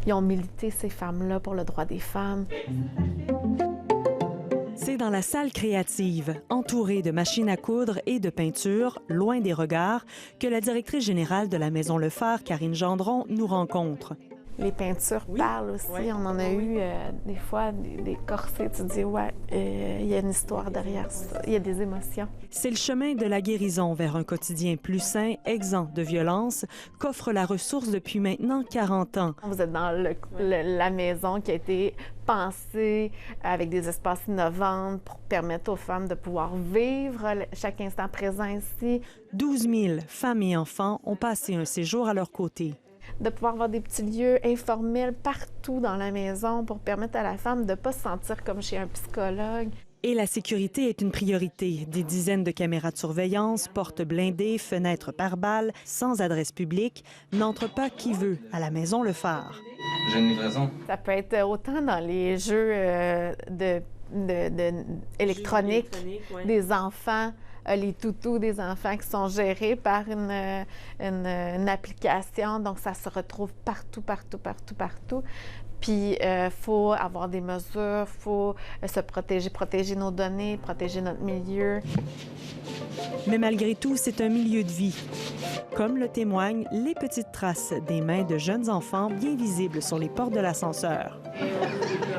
Ils ont milité, ces femmes-là, pour le droit des femmes. C'est dans la salle créative, entourée de machines à coudre et de peinture, loin des regards, que la directrice générale de la Maison Le Phare, Karine Gendron, nous rencontre. Les peintures parlent aussi. Oui. On en a eu des fois des corsets. Tu te dis, ouais, il y a une histoire derrière ça. Il y a des émotions. C'est le chemin de la guérison vers un quotidien plus sain, exempt de violence, qu'offre la ressource depuis maintenant 40 ans. Vous êtes dans la maison qui a été pensée avec des espaces innovants pour permettre aux femmes de pouvoir vivre chaque instant présent ici. 12 000 femmes et enfants ont passé un séjour à leur côté. De pouvoir avoir des petits lieux informels partout dans la maison pour permettre à la femme de ne pas se sentir comme chez un psychologue. Et la sécurité est une priorité. Des dizaines de caméras de surveillance, portes blindées, fenêtres par balles, sans adresse publique, n'entre pas qui veut à la Maison Le Phare. J'ai une livraison. Ça peut être autant dans les jeux électroniques ouais. Des enfants, les toutous des enfants qui sont gérés par une application. Donc, ça se retrouve partout. Puis, il faut avoir des mesures, il faut se protéger nos données, protéger notre milieu. Mais malgré tout, c'est un milieu de vie. Comme le témoignent les petites traces des mains de jeunes enfants bien visibles sur les portes de l'ascenseur.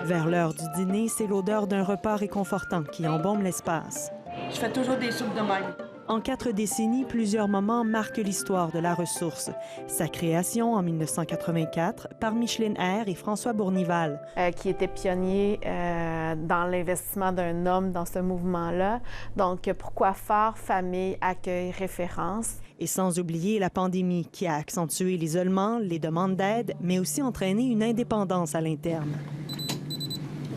Vers l'heure du dîner, c'est l'odeur d'un repas réconfortant qui embaume l'espace. Je fais toujours des soupes de même. En 4 décennies, plusieurs moments marquent l'histoire de la ressource. Sa création en 1984 par Micheline Air et François Bournival. Qui était pionnier dans l'investissement d'un homme dans ce mouvement-là. Donc, pourquoi Phare, famille, accueil, référence. Et sans oublier la pandémie qui a accentué l'isolement, les demandes d'aide, mais aussi entraîné une indépendance à l'interne.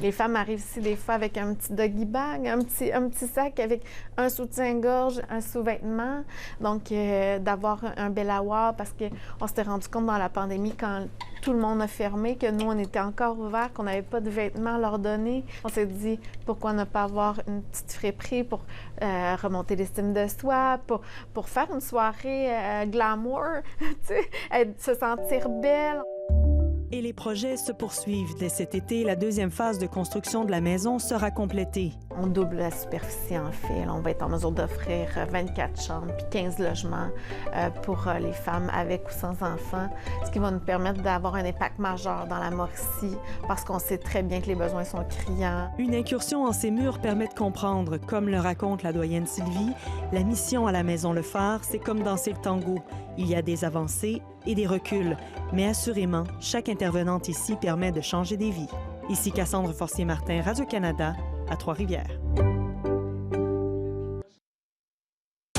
Les femmes arrivent ici des fois avec un petit doggy bag, un petit sac avec un soutien-gorge, un sous-vêtement. Donc, d'avoir un belawa parce qu'on s'était rendu compte dans la pandémie, quand tout le monde a fermé, que nous, on était encore ouverts, qu'on n'avait pas de vêtements à leur donner. On s'est dit, pourquoi ne pas avoir une petite friperie pour remonter l'estime de soi, pour faire une soirée glamour, tu sais, se sentir belle. Et les projets se poursuivent. Dès cet été, la deuxième phase de construction de la maison sera complétée. On double la superficie en fait. Là, on va être en mesure d'offrir 24 chambres puis 15 logements pour les femmes avec ou sans enfants, ce qui va nous permettre d'avoir un impact majeur dans la Mauricie parce qu'on sait très bien que les besoins sont criants. Une incursion en ces murs permet de comprendre, comme le raconte la doyenne Sylvie, la mission à la Maison Le Phare, c'est comme danser le tango. Il y a des avancées et des reculs, mais assurément, chaque intervenante ici permet de changer des vies. Ici Cassandre Forcier-Martin, Radio-Canada, à Trois-Rivières.